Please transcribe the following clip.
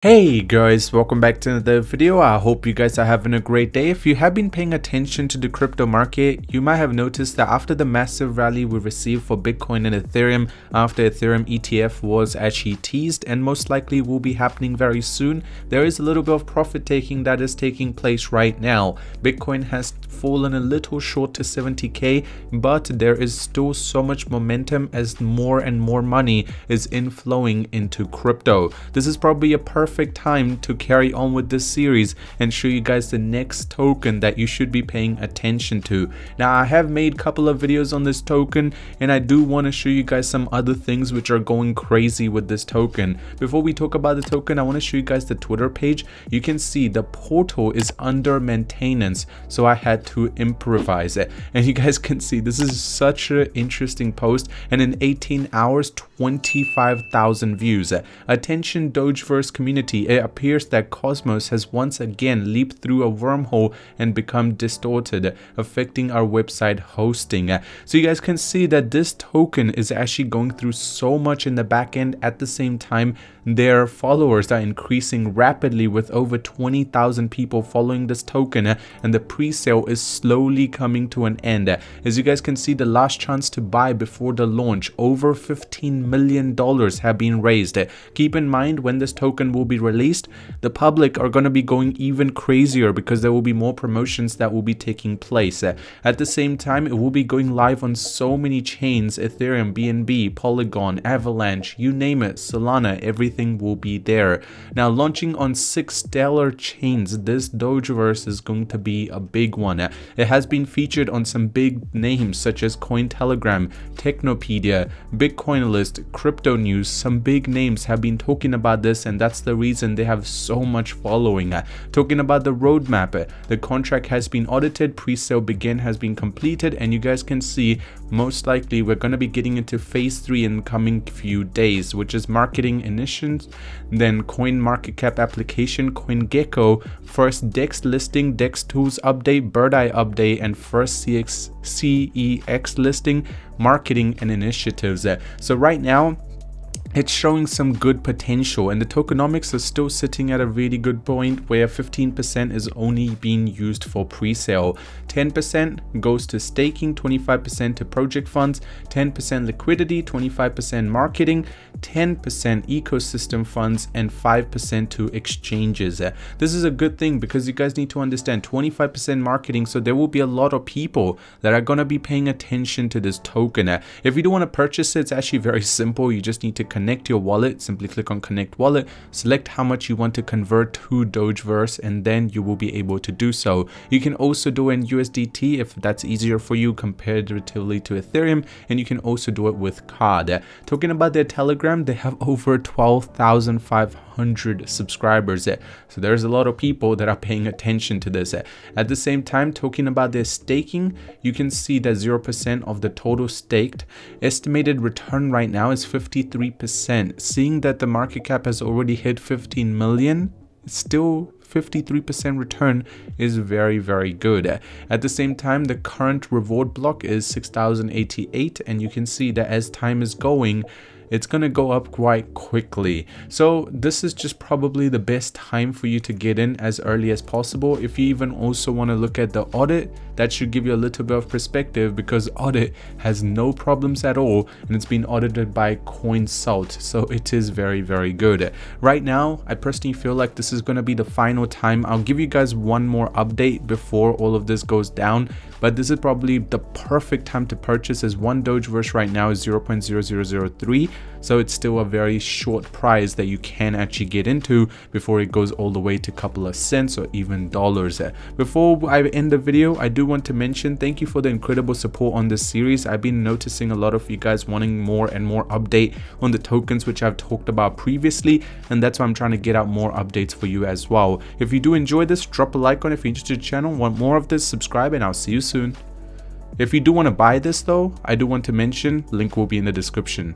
Hey guys, welcome back to another video. I hope you guys are having a great day. If you have been paying attention to the crypto market, you might have noticed that after the massive rally we received for Bitcoin and Ethereum, after Ethereum ETF was actually teased and most likely will be happening very soon, there is a little bit of profit taking that is taking place right now. Bitcoin has fallen a little short to 70k, but there is still so much momentum as more and more money is inflowing into crypto. This is probably a perfect time to carry on with this series and show you guys the next token that you should be paying attention to. Now, I have made a couple of videos on this token and I do want to show you guys some other things which are going crazy with this token. Before we talk about the token, I want to show you guys the Twitter page. You can see the portal is under maintenance, so I had to improvise it, and you guys can see this is such an interesting post, and in 18 hours 25,000 views. Attention Dogeverse community, it appears that Cosmos has once again leaped through a wormhole and become distorted, affecting our website hosting. So you guys can see that this token is actually going through so much in the back end. At the same time, their followers are increasing rapidly with over 20,000 people following this token, and the pre-sale is slowly coming to an end. As you guys can see, the last chance to buy before the launch, over $15 million have been raised. Keep in mind, when this token will be released, the public are going to be going even crazier because there will be more promotions that will be taking place. At the same time, it will be going live on so many chains: Ethereum, BNB, Polygon, Avalanche, you name it, Solana, everything will be there. Now, launching on 6 stellar chains, this Dogeverse is going to be a big one. It has been featured on some big names such as Cointelegraph, Technopedia, Bitcoin List, Crypto News. Some big names have been talking about this, and that's the reason they have so much following. Talking about the roadmap, the contract has been audited, pre-sale has been completed, and you guys can see most likely we're going to be getting into phase 3 in the coming few days, which is marketing initiatives, then coin market cap application, CoinGecko, first DEX listing, DEX tools update, Bird Eye update, and first CEX listing, marketing and initiatives. So right now it's showing some good potential, and the tokenomics are still sitting at a really good point where 15% is only being used for pre-sale, 10% goes to staking, 25% to project funds, 10% liquidity, 25% marketing, 10% ecosystem funds, and 5% to exchanges. This is a good thing because you guys need to understand 25% marketing, so there will be a lot of people that are going to be paying attention to this token. If you do want to purchase it, it's actually very simple. You just need to connect your wallet. Simply click on connect wallet, select how much you want to convert to Dogeverse, and then you will be able to do so. You can also do it in USDT if that's easier for you comparatively to Ethereum, and you can also do it with card. Talking about their Telegram, they have over 12,500 subscribers, so there's a lot of people that are paying attention to this. At the same time, talking about their staking, you can see that 0% of the total staked. Estimated return right now is 53%. Seeing that the market cap has already hit 15 million, still 53% return is very good. At the same time, the current reward block is 6,088, and you can see that as time is going, it's going to go up quite quickly. So this is just probably the best time for you to get in as early as possible. If you even also want to look at the audit, that should give you a little bit of perspective, because audit has no problems at all, and it's been audited by Consult, so it is very good. Right now, I personally feel like this is going to be the final time. I'll give you guys one more update before all of this goes down, but this is probably the perfect time to purchase, as one Dogeverse right now is 0.0003, so it's still a very short price that you can actually get into before it goes all the way to a couple of cents or even dollars. Before I end the video, I do want to mention thank you for the incredible support on this series. I've been noticing a lot of you guys wanting more and more update on the tokens which I've talked about previously, and that's why I'm trying to get out more updates for you as well. If you do enjoy this, drop a like on it. If you're interested in the channel, want more of this, subscribe, and I'll see you soon. If you do want to buy this though, I do want to mention, link will be in the description.